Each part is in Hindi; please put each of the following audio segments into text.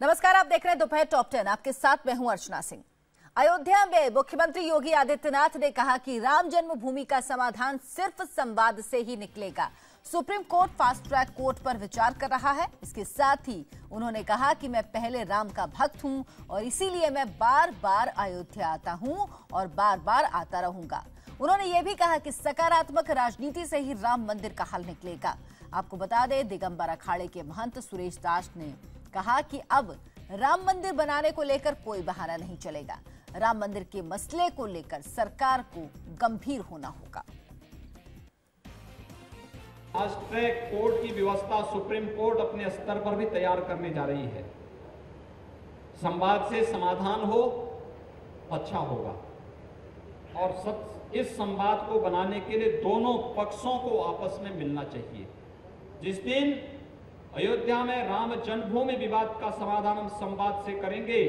नमस्कार, आप देख रहे हैं दोपहर टॉप 10। आपके साथ मैं हूं अर्चना सिंह। अयोध्या में मुख्यमंत्री योगी आदित्यनाथ ने कहा कि राम जन्मभूमि का समाधान सिर्फ संवाद से ही निकलेगा। Supreme court fast track court पर विचार कर रहा है। इसके साथ ही उन्होंने कहा कि मैं पहले राम का भक्त हूं और इसीलिए मैं बार बार अयोध्या आता हूं और बार बार आता रहूंगा। उन्होंने ये भी कहा कि सकारात्मक राजनीति से ही राम मंदिर का हल निकलेगा। आपको बता दें, दिगंबर अखाड़े के महंत सुरेश दास ने कहा कि अब राम मंदिर बनाने को लेकर कोई बहाना नहीं चलेगा। राम मंदिर के मसले को लेकर सरकार को गंभीर होना होगा। फास्ट ट्रैक कोर्ट की व्यवस्था सुप्रीम कोर्ट अपने स्तर पर भी तैयार करने जा रही है। संवाद से समाधान हो अच्छा होगा और इस संवाद को बनाने के लिए दोनों पक्षों को आपस में मिलना चाहिए। जिस दिन अयोध्या में राम जन्मभूमि विवाद का समाधान हम संवाद से करेंगे,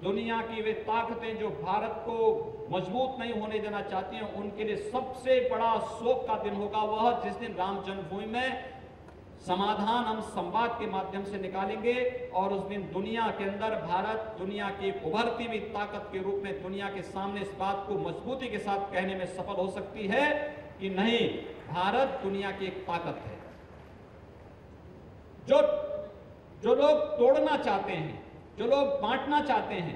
दुनिया की वे ताकतें जो भारत को मजबूत नहीं होने देना चाहती हैं, उनके लिए सबसे बड़ा शोक का दिन होगा वह जिस दिन राम जन्मभूमि में समाधान हम संवाद के माध्यम से निकालेंगे। और उस दिन दुनिया के अंदर भारत दुनिया की एक उभरती हुई ताकत के रूप में दुनिया के सामने इस बात को मजबूती के साथ कहने में सफल हो सकती है कि नहीं, भारत दुनिया की एक ताकत है। जो लोग तोड़ना चाहते हैं, जो लोग बांटना चाहते हैं,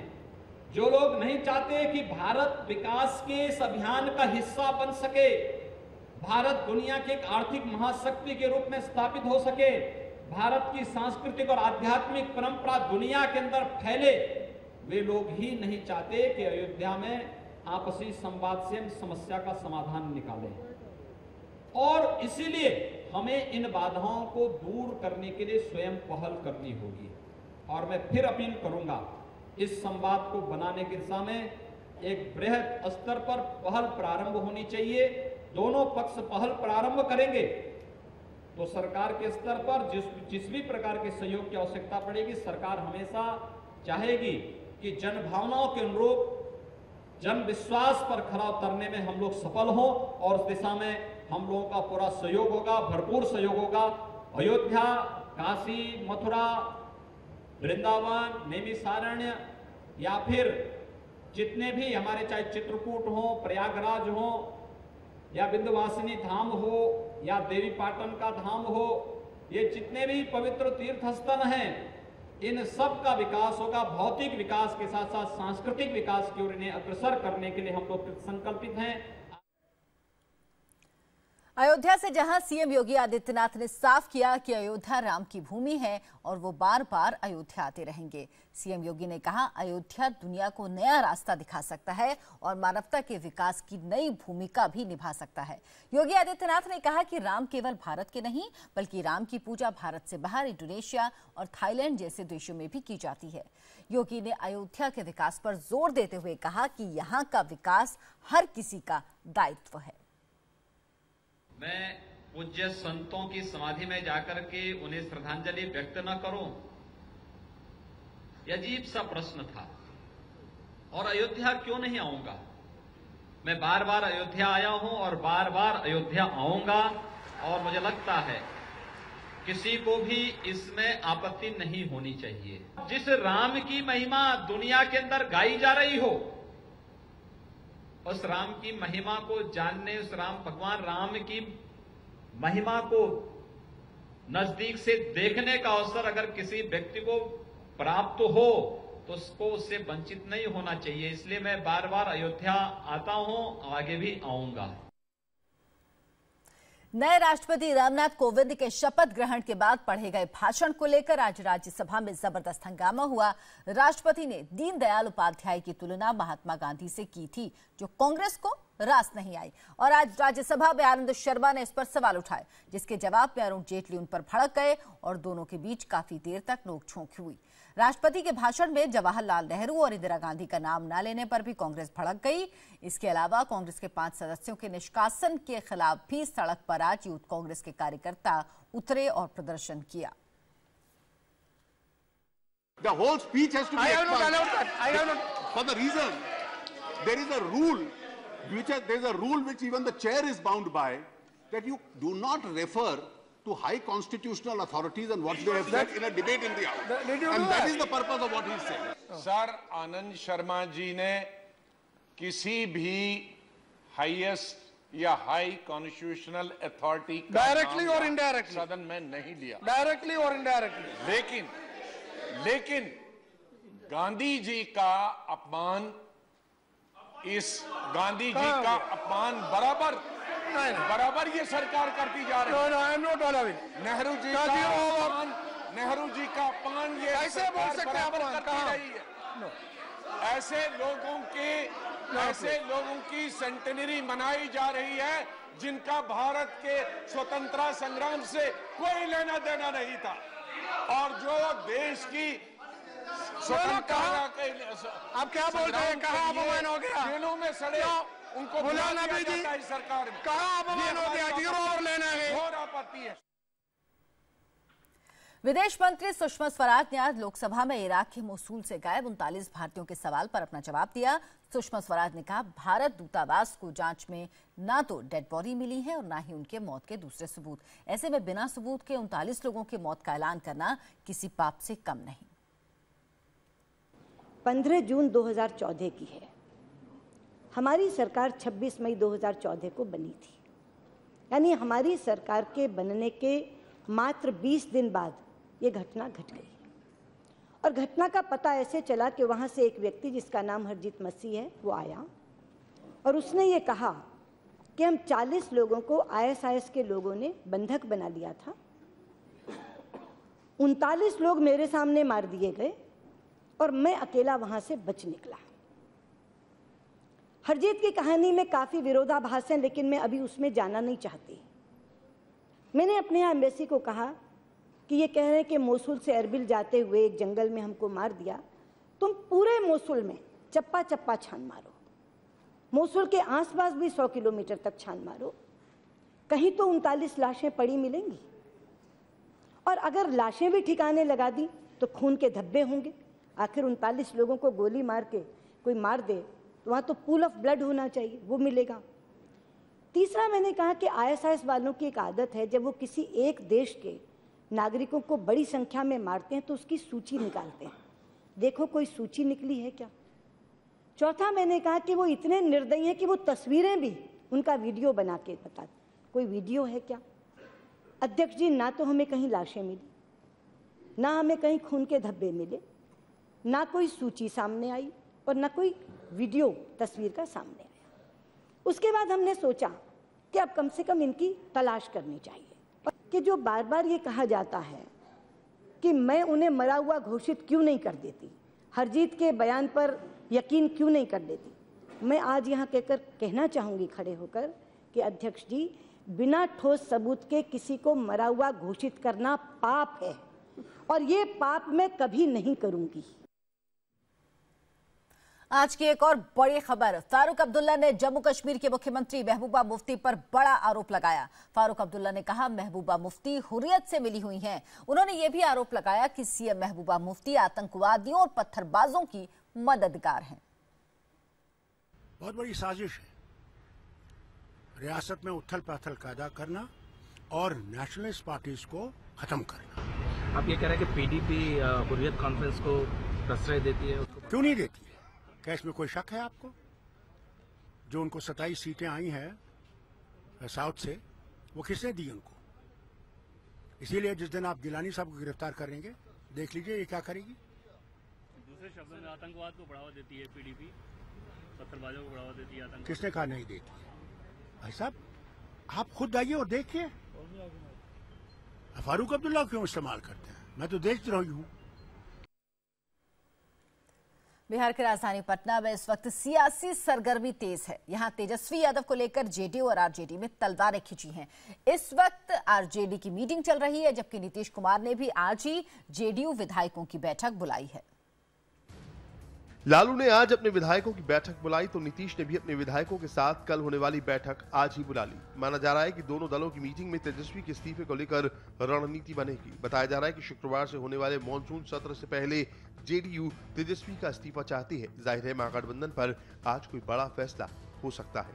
जो लोग नहीं चाहते कि भारत विकास के इस अभियान का हिस्सा बन सके, भारत दुनिया की एक आर्थिक महाशक्ति के रूप में स्थापित हो सके, भारत की सांस्कृतिक और आध्यात्मिक परंपरा दुनिया के अंदर फैले, वे लोग ही नहीं चाहते कि अयोध्या में आपसी संवाद से हम समस्या का समाधान निकालें। और इसीलिए हमें इन बाधाओं को दूर करने के लिए स्वयं पहल करनी होगी। और मैं फिर अपील करूंगा, इस संवाद को बनाने की दिशा में एक बृहद स्तर पर पहल प्रारंभ होनी चाहिए। दोनों पक्ष पहल प्रारंभ करेंगे तो सरकार के स्तर पर जिस भी प्रकार के सहयोग की आवश्यकता पड़ेगी, सरकार हमेशा चाहेगी कि जन भावनाओं के अनुरूप जन विश्वास पर खरा उतरने में हम लोग सफल हों और उस दिशा में हम लोगों का पूरा सहयोग होगा, भरपूर सहयोग होगा। अयोध्या, काशी, मथुरा, वृंदावन, नैमिषारण्य या फिर जितने भी हमारे चाहे चित्रकूट हो, प्रयागराज हो या विंध्यवासिनी धाम हो या देवी पाटन का धाम हो, ये जितने भी पवित्र तीर्थ स्थल हैं, इन सब का विकास होगा। भौतिक विकास के साथ साथ सांस्कृतिक विकास की ओर इन्हें अग्रसर करने के लिए हम लोग संकल्पित हैं। अयोध्या से जहां सीएम योगी आदित्यनाथ ने साफ किया कि अयोध्या राम की भूमि है और वो बार बार अयोध्या आते रहेंगे। सीएम योगी ने कहा, अयोध्या दुनिया को नया रास्ता दिखा सकता है और मानवता के विकास की नई भूमिका भी निभा सकता है। योगी आदित्यनाथ ने कहा कि राम केवल भारत के नहीं बल्कि राम की पूजा भारत से बाहर इंडोनेशिया और थाईलैंड जैसे देशों में भी की जाती है। योगी ने अयोध्या के विकास पर जोर देते हुए कहा कि यहाँ का विकास हर किसी का दायित्व है। मैं पूज्य संतों की समाधि में जाकर के उन्हें श्रद्धांजलि व्यक्त न करूं, यह अजीब सा प्रश्न था। और अयोध्या क्यों नहीं आऊंगा? मैं बार बार अयोध्या आया हूं और बार बार अयोध्या आऊंगा और मुझे लगता है किसी को भी इसमें आपत्ति नहीं होनी चाहिए। जिस राम की महिमा दुनिया के अंदर गाई जा रही हो, उस राम की महिमा को जानने, उस भगवान राम की महिमा को नजदीक से देखने का अवसर अगर किसी व्यक्ति को प्राप्त हो तो उसको उससे वंचित नहीं होना चाहिए। इसलिए मैं बार बार अयोध्या आता हूं, आगे भी आऊंगा। नए राष्ट्रपति रामनाथ कोविंद के शपथ ग्रहण के बाद पढ़े गए भाषण को लेकर आज राज्यसभा में जबरदस्त हंगामा हुआ। राष्ट्रपति ने दीनदयाल उपाध्याय की तुलना महात्मा गांधी से की थी, जो कांग्रेस को रास नहीं आई। और आज राज्यसभा में आनंद शर्मा ने इस पर सवाल उठाए, जिसके जवाब में अरुण जेटली उन पर भड़क गए और दोनों के बीच काफी देर तक नोकझोंक हुई। राष्ट्रपति के भाषण में जवाहरलाल नेहरू और इंदिरा गांधी का नाम न लेने पर भी कांग्रेस भड़क गई। इसके अलावा कांग्रेस के 5 सदस्यों के निष्कासन के खिलाफ भी सड़क पर आज यूथ कांग्रेस के कार्यकर्ता उतरे और प्रदर्शन किया। The whole speech has to be for the reason there is a rule which even the chair is bound by, that you do not refer to high constitutional authorities and what they have said in a debate in the House. And that is the purpose of what he said. Sir, Anand Sharma ji ने किसी भी हाईएस्ट या हाई कॉन्स्टिट्यूशनल अथॉरिटी डायरेक्टली और इनडायरेक्टली सदन में नहीं लिया, डायरेक्टली और इनडायरेक्टली। लेकिन गांधी जी का अपमान, इस गांधी जी का अपमान बराबर ये सरकार करती जा रही है। नेहरू जी का अपमान ये कैसे बोल सकते हैं बराबर करती रही है। ऐसे लोगों की सेंटेनरी मनाई जा रही है जिनका भारत के स्वतंत्रता संग्राम से कोई लेना देना नहीं था, और जो देश की स्वतंत्रता, आप क्या बोल रहे हैं? कहाँ अपमान हो गया? जेलों में सड़े उनको बुलाना भी जी, सरकार में कहाँ अपमान हो गया? जीरो और लेना है, घोर आपत्ति है। विदेश मंत्री सुषमा स्वराज ने आज लोकसभा में इराक के मोसूल से गायब 39 भारतीयों के सवाल पर अपना जवाब दिया। सुषमा स्वराज ने कहा, भारत दूतावास को जांच में ना तो डेड बॉडी मिली है और ना ही उनके मौत के दूसरे सबूत। ऐसे में बिना सबूत के 39 लोगों की मौत का ऐलान करना किसी पाप से कम नहीं। 15 जून 2014 की है। हमारी सरकार 26 मई 2014 को बनी थी, यानी हमारी सरकार के बनने के मात्र 20 दिन बाद ये घटना घट गई। और घटना का पता ऐसे चला कि वहाँ से एक व्यक्ति जिसका नाम हरजीत मसीह है वो आया और उसने ये कहा कि हम 40 लोगों को ISIS के लोगों ने बंधक बना लिया था, 39 लोग मेरे सामने मार दिए गए और मैं अकेला वहां से बच निकला। हरजीत की कहानी में काफी विरोधाभास है, लेकिन मैं अभी उसमें जाना नहीं चाहती। मैंने अपने यहाँ एम्बेसी को कहा कि ये कह रहे हैं कि मोसुल से अरबिल जाते हुए एक जंगल में हमको मार दिया। तुम पूरे मोसुल में चप्पा चप्पा छान मारो, मोसुल के आसपास भी 100 किलोमीटर तक छान मारो, कहीं तो 39 लाशें पड़ी मिलेंगी। और अगर लाशें भी ठिकाने लगा दी तो खून के धब्बे होंगे। आखिर 39 लोगों को गोली मार के कोई मार दे तो वहाँ तो पूल ऑफ ब्लड होना चाहिए, वो मिलेगा। तीसरा, मैंने कहा कि ISIS वालों की एक आदत है, जब वो किसी एक देश के नागरिकों को बड़ी संख्या में मारते हैं तो उसकी सूची निकालते हैं। देखो कोई सूची निकली है क्या? चौथा, मैंने कहा कि वो इतने निर्दयी हैं कि वो तस्वीरें भी उनका वीडियो बना के बताते, कोई वीडियो है क्या? अध्यक्ष जी, ना तो हमें कहीं लाशें मिली, ना हमें कहीं खून के धब्बे मिले, ना कोई सूची सामने आई और ना कोई वीडियो तस्वीर का सामने आया। उसके बाद हमने सोचा कि अब कम से कम इनकी तलाश करनी चाहिए। कि जो बार बार ये कहा जाता है कि मैं उन्हें मरा हुआ घोषित क्यों नहीं कर देती, हरजीत के बयान पर यकीन क्यों नहीं कर देती, मैं आज यहाँ कहना चाहूँगी खड़े होकर कि अध्यक्ष जी, बिना ठोस सबूत के किसी को मरा हुआ घोषित करना पाप है और ये पाप मैं कभी नहीं करूँगी। आज की एक और बड़ी खबर, फारूक अब्दुल्ला ने जम्मू कश्मीर के मुख्यमंत्री महबूबा मुफ्ती पर बड़ा आरोप लगाया। फारूक अब्दुल्ला ने कहा, महबूबा मुफ्ती हुर्रियत से मिली हुई हैं। उन्होंने यह भी आरोप लगाया कि सीएम महबूबा मुफ्ती आतंकवादियों और पत्थरबाजों की मददगार हैं। बहुत बड़ी साजिश है रियासत में उथल पाथल पैदा करना और नेशनलिस्ट पार्टीज को खत्म करना। आप ये कह रहे हैं कि पीडीपी हुर्रियत कॉन्फ्रेंस को प्रश्रय देती है, उसको क्यों नहीं देती है? क्या इसमें कोई शक है आपको? जो उनको 27 सीटें आई हैं साउथ से, वो किसने दी उनको? इसीलिए जिस दिन आप गिलानी साहब को गिरफ्तार करेंगे, देख लीजिए ये क्या करेगी। दूसरे शब्दों में आतंकवाद को बढ़ावा देती है पीडीपी, पत्थरबाजों को बढ़ावा देती है आतंकवाद। किसने कहा नहीं देती है? भाई साहब, आप खुद आइए और देखिए फारूक अब्दुल्ला क्यों इस्तेमाल करते हैं। मैं तो देशद्रोही हूँ। बिहार की राजधानी पटना में इस वक्त सियासी सरगर्मी तेज है। यहां तेजस्वी यादव को लेकर जेडीयू और आरजेडी में तलवारें खिंची हैं। इस वक्त आरजेडी की मीटिंग चल रही है, जबकि नीतीश कुमार ने भी आज ही जेडीयू विधायकों की बैठक बुलाई है। लालू ने आज अपने विधायकों की बैठक बुलाई तो नीतीश ने भी अपने विधायकों के साथ कल होने वाली बैठक आज ही बुला ली। माना जा रहा है कि दोनों दलों की मीटिंग में तेजस्वी के इस्तीफे को लेकर रणनीति बनेगी। बताया जा रहा है कि शुक्रवार से होने वाले मॉनसून सत्र से पहले जेडीयू तेजस्वी का इस्तीफा चाहती है। जाहिर है महागठबंधन पर आज कोई बड़ा फैसला हो सकता है।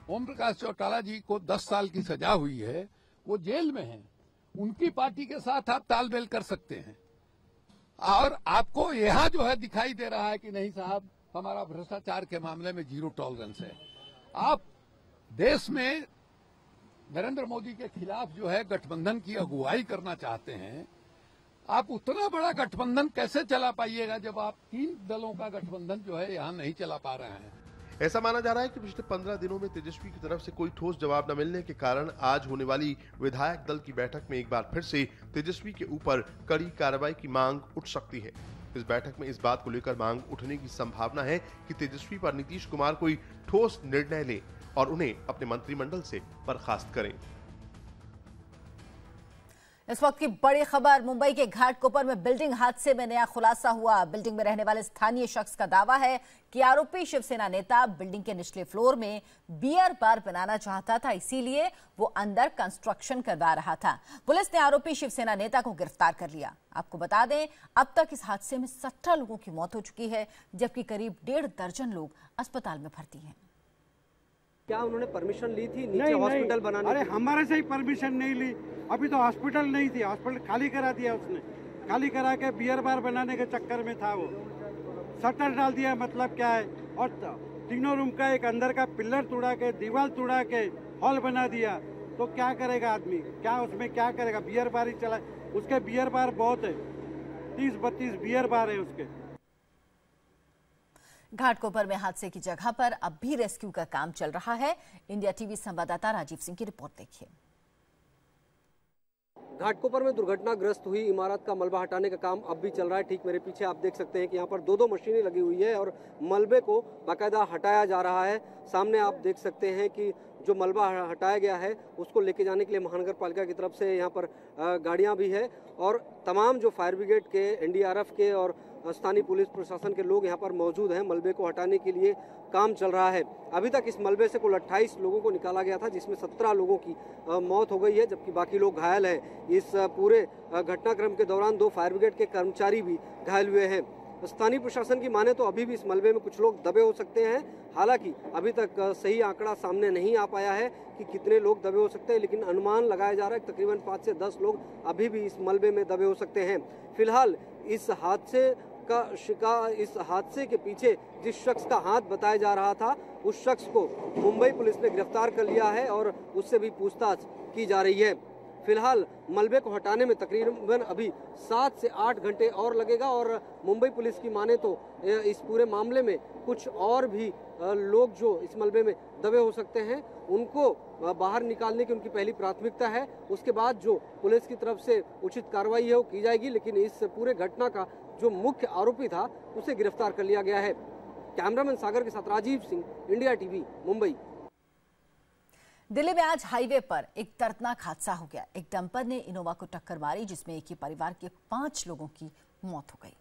ओम प्रकाश चौटाला जी को 10 साल की सजा हुई है, वो जेल में हैं। उनकी पार्टी के साथ आप तालमेल कर सकते हैं। और आपको यहाँ जो है दिखाई दे रहा है कि नहीं साहब, हमारा भ्रष्टाचार के मामले में जीरो टॉलरेंस है। आप देश में नरेंद्र मोदी के खिलाफ जो है गठबंधन की अगुवाई करना चाहते हैं। आप उतना बड़ा गठबंधन कैसे चला पाइएगा जब आप 3 दलों का गठबंधन जो है यहाँ नहीं चला पा रहे हैं। ऐसा माना जा रहा है कि पिछले 15 दिनों में तेजस्वी की तरफ से कोई ठोस जवाब न मिलने के कारण आज होने वाली विधायक दल की बैठक में एक बार फिर से तेजस्वी के ऊपर कड़ी कार्रवाई की मांग उठ सकती है। इस बैठक में इस बात को लेकर मांग उठने की संभावना है कि तेजस्वी पर नीतीश कुमार कोई ठोस निर्णय ले और उन्हें अपने मंत्रिमंडल से बर्खास्त करें। इस वक्त की बड़ी खबर, मुंबई के घाटकोपर में बिल्डिंग हादसे में नया खुलासा हुआ। बिल्डिंग में रहने वाले स्थानीय शख्स का दावा है कि आरोपी शिवसेना नेता बिल्डिंग के निचले फ्लोर में बियर बार बनाना चाहता था, इसीलिए वो अंदर कंस्ट्रक्शन करवा रहा था। पुलिस ने आरोपी शिवसेना नेता को गिरफ्तार कर लिया। आपको बता दें, अब तक इस हादसे में 17 लोगों की मौत हो चुकी है, जबकि करीब 1.5 दर्जन लोग अस्पताल में भर्ती हैं। क्या उन्होंने परमिशन ली थी नीचे हॉस्पिटल बनाने की? अरे हमारे से ही परमिशन नहीं ली। अभी तो हॉस्पिटल नहीं थी, हॉस्पिटल खाली करा दिया उसने। खाली करा के बियर बार बनाने के चक्कर में था वो। शटर डाल दिया, मतलब क्या है। और 3 रूम का एक अंदर का पिलर तोड़ा के, दीवार तोड़ा के हॉल बना दिया। तो क्या करेगा आदमी, क्या उसमें क्या करेगा? बियर बार ही चला। उसके बियर बार बहुत है, 30-32 बियर बार है उसके। घाटकोपर में हादसे की जगह पर अब भी रेस्क्यू का काम चल रहा है। इंडिया टीवी संवाददाता राजीव सिंह की रिपोर्ट देखिए। घाटकोपर में दुर्घटनाग्रस्त हुई इमारत का मलबा हटाने का काम अब भी चल रहा है। ठीक मेरे पीछे आप देख सकते हैं कि यहाँ पर 2 मशीनें लगी हुई है और मलबे को बाकायदा हटाया जा रहा है। सामने आप देख सकते हैं कि जो मलबा हटाया गया है उसको लेके जाने के लिए महानगर पालिका की तरफ से यहाँ पर गाड़ियाँ भी है और तमाम जो फायर ब्रिगेड के, एनडीआरएफ के और स्थानीय पुलिस प्रशासन के लोग यहाँ पर मौजूद हैं। मलबे को हटाने के लिए काम चल रहा है। अभी तक इस मलबे से कुल 28 लोगों को निकाला गया था, जिसमें 17 लोगों की मौत हो गई है, जबकि बाकी लोग घायल हैं। इस पूरे घटनाक्रम के दौरान 2 फायर ब्रिगेड के कर्मचारी भी घायल हुए हैं। स्थानीय प्रशासन की माने तो अभी भी इस मलबे में कुछ लोग दबे हो सकते हैं। हालांकि अभी तक सही आंकड़ा सामने नहीं आ पाया है कि कितने लोग दबे हो सकते हैं, लेकिन अनुमान लगाया जा रहा है तकरीबन 5 से 10 लोग अभी भी इस मलबे में दबे हो सकते हैं। फिलहाल इस हादसे के पीछे जिस शख्स का हाथ बताया जा रहा था, उस शख्स को मुंबई पुलिस ने गिरफ्तार कर लिया है और उससे भी पूछताछ की जा रही है। फिलहाल मलबे को हटाने में तकरीबन अभी 7 से 8 घंटे और लगेगा और मुंबई पुलिस की माने तो इस पूरे मामले में कुछ और भी लोग जो इस मलबे में दबे हो सकते हैं उनको बाहर निकालने की उनकी पहली प्राथमिकता है। उसके बाद जो पुलिस की तरफ से उचित कार्रवाई है वो की जाएगी, लेकिन इस पूरे घटना का जो मुख्य आरोपी था उसे गिरफ्तार कर लिया गया है। कैमरामैन सागर के साथ राजीव सिंह, इंडिया टीवी, मुंबई। दिल्ली में आज हाईवे पर एक दर्दनाक हादसा हो गया। एक डंपर ने इनोवा को टक्कर मारी, जिसमें एक ही परिवार के 5 लोगों की मौत हो गई।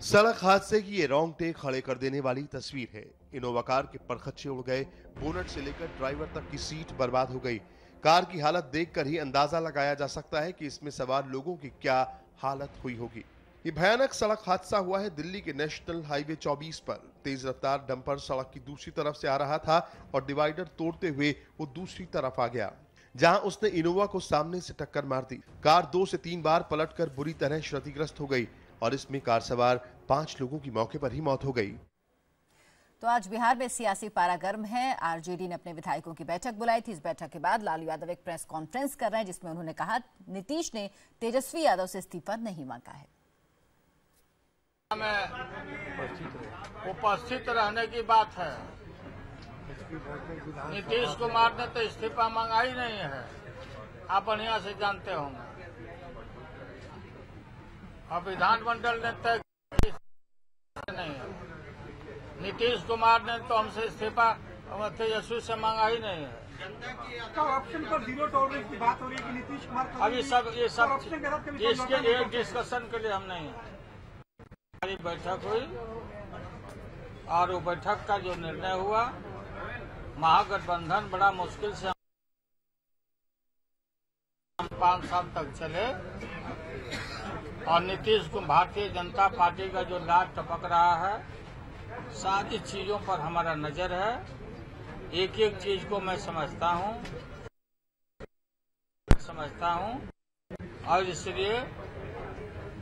सड़क हादसे की ये रोंगटे खड़े कर देने वाली तस्वीर है। इनोवा कार के परखच्चे उड़ गए, बोनट से लेकर ड्राइवर तक की सीट बर्बाद हो गई। कार की हालत देखकर ही अंदाजा लगाया जा सकता है कि इसमें सवार लोगों की क्या हालत हुई होगी। ये भयानक सड़क हादसा हुआ है दिल्ली के नेशनल हाईवे 24 पर। तेज रफ्तार डंपर सड़क की दूसरी तरफ से आ रहा था और डिवाइडर तोड़ते हुए वो दूसरी तरफ आ गया, जहां उसने इनोवा को सामने से टक्कर मार दी। कार 2 से 3 बार पलटकर बुरी तरह क्षतिग्रस्त हो गई और इसमें कार सवार 5 लोगों की मौके पर ही मौत हो गई। तो आज बिहार में सियासी पारा गर्म है। आरजेडी ने अपने विधायकों की बैठक बुलाई थी। इस बैठक के बाद लालू यादव एक प्रेस कॉन्फ्रेंस कर रहे हैं, जिसमें उन्होंने कहा नीतीश ने तेजस्वी यादव से इस्तीफा नहीं मांगा है। उपस्थित रहने की बात है। नीतीश कुमार ने तो इस्तीफा मांगा ही नहीं है, आप बढ़िया से जानते होंगे। अब विधानमंडल ने तय नहीं है। नीतीश कुमार ने तो हमसे इस्तीफा तेजस्वी से मांगा ही नहीं है। ऑप्शन पर 0 टॉलरेंस की बात हो रही है कि नीतीश कुमार अभी ये सब इसके लिए डिस्कशन के लिए हम नहीं है। हमारी बैठक हुई और वो बैठक का जो निर्णय हुआ, महागठबंधन बड़ा मुश्किल से 5 साल तक चले और नीतीश को भारतीय जनता पार्टी का जो लाल टपक रहा है सारी चीजों पर हमारा नजर है। एक एक चीज को मैं समझता हूं और इसलिए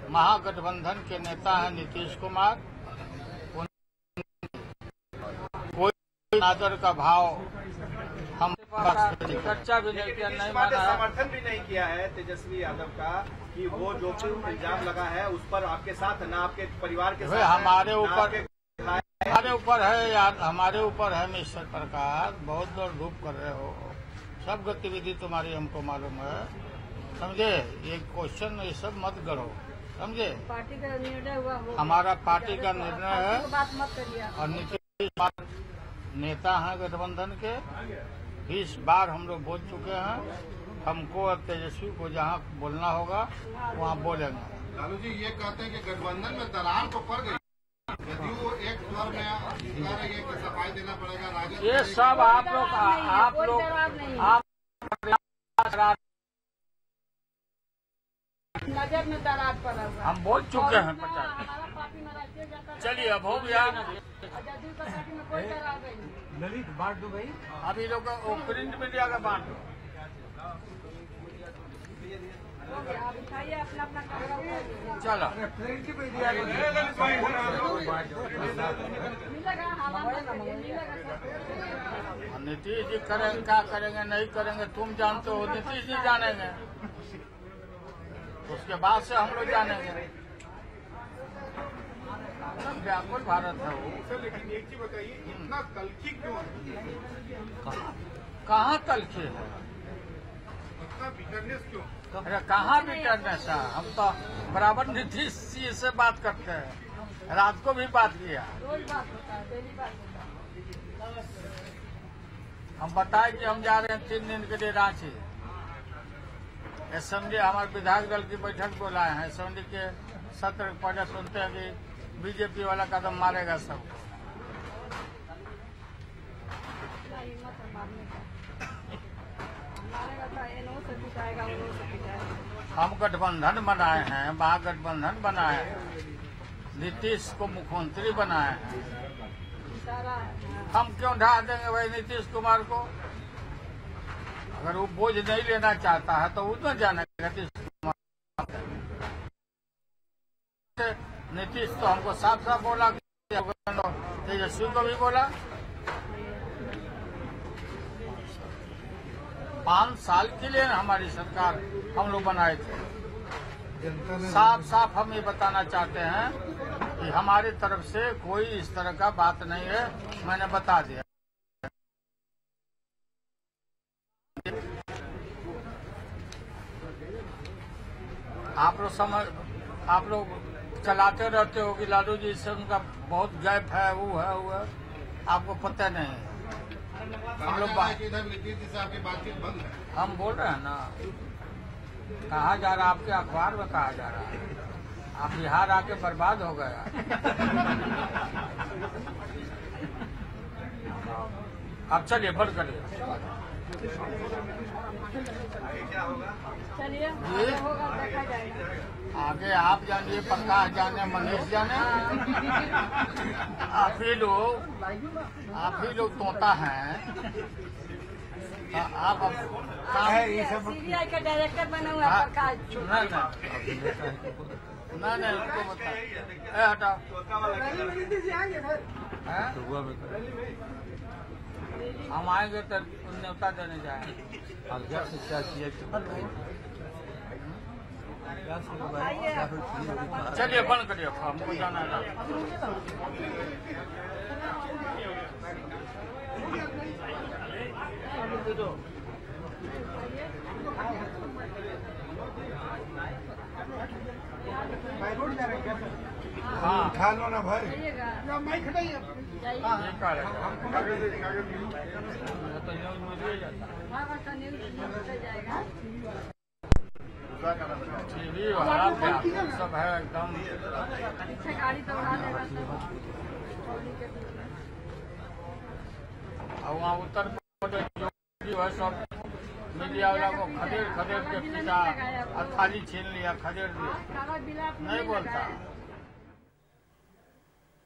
महागठबंधन के नेता हैं नीतीश कुमार, कोई आदर का भाव हम चर्चा भी नहीं किया, नहीं माना है। समर्थन भी नहीं किया है तेजस्वी यादव का कि वो जो भी इल्जाम लगा है उस पर आपके साथ न आपके परिवार के साथ हमारे ऊपर है यार, हमारे ऊपर है मिस्टर प्रकाश, बहुत लोग रूप कर रहे हो, सब गतिविधि तुम्हारी हमको मालूम है, समझे। ये क्वेश्चन ये सब मत करो, समझे। पार्टी का निर्णय हुआ, हमारा पार्टी का निर्णय है बात मत करिए। और नीतीश कुमार नेता हैं गठबंधन के, 20 बार हम लोग बोल चुके हैं, हमको और तेजस्वी को जहाँ बोलना होगा वहाँ बोलेंगे। लालू जी ये कहते हैं कि गठबंधन में दरार तो पड़ गई, यदि वो एक स्वर में कह रही है कि सफाई देना पड़ेगा, राजद ये सब आप नजर में दरार पड़ा हुआ, हम बोल चुके हैं। चलिए अब हो गया, ललित बांट दो भाई, अभी लोग प्रिंट मीडिया का बांट दो। चलो नीतीश जी करेंगे, क्या करेंगे नहीं करेंगे तुम जानते हो, नीतीश जी जानेंगे, उसके बाद से हम लोग जानेंगे। व्याकुल भारत है वो। लेकिन एक चीज बताइए, इतना तलखी क्यों है? कहाँ तलखी है, इतना बिटरनेस क्यों? अरे कहाँ बिटरनेस है, हम तो बराबर नीतीश जी से बात करते हैं, रात को भी बात किया, रोज बात होता है, डेली बात होता है। हम बताए कि हम जा रहे हैं 3 दिन के लिए रांची। असेंबली हमारे विधायक दल की बैठक बुलाए हैं, असेंबली के सत्र पहले सुनते हैं कि बीजेपी वाला कदम मारेगा सब। हम गठबंधन बनाए हैं, महागठबंधन बनाए हैं, नीतीश को मुख्यमंत्री बनाए हैं, हम क्यों ढा देंगे भाई नीतीश कुमार को? अगर वो बोझ नहीं लेना चाहता है तो उतना जानेगा नीतीश कुमार। नीतीश तो हमको साफ साफ बोला, तेजस्वी को भी बोला, 5 साल के लिए हमारी सरकार हम लोग बनाए थे। साफ साफ हम ये बताना चाहते हैं कि हमारी तरफ से कोई इस तरह का बात नहीं है, मैंने बता दिया। आप लोग चलाते रहते हो कि लालू जी से उनका बहुत गैप है, वो है, आपको पता नहीं है। हम लोग आपकी बातचीत बंद है, हम बोल रहे हैं ना, कहा जा रहा, आपके अखबार में कहा जा रहा है, आप बिहार आके बर्बाद हो गया। अब चलिए बंद करिए। चलिए देखा जाएगा, आगे आप जानिए, प्रकाश जाने, मनीष जाने, आप ही लोग तोता हैं। आप सीबीआई का डायरेक्टर बना हुआ है प्रकाश। नहीं उनको बता, हटाओ। हम आएंगे तो न्योता देने जाएंगे। चलिए बंद करिए, हमको जाना है। हाँ उठा लो ना भाई, माइक हटाइए, टीवी वाला सब है एकदम। गाड़ी तो उड़ा देगा और वहाँ उत्तर प्रदेश जो है सब मीडिया वाला को खदेड़ के पीटा और थाली छीन लिया, खदेड़ दिया, नहीं बोलता।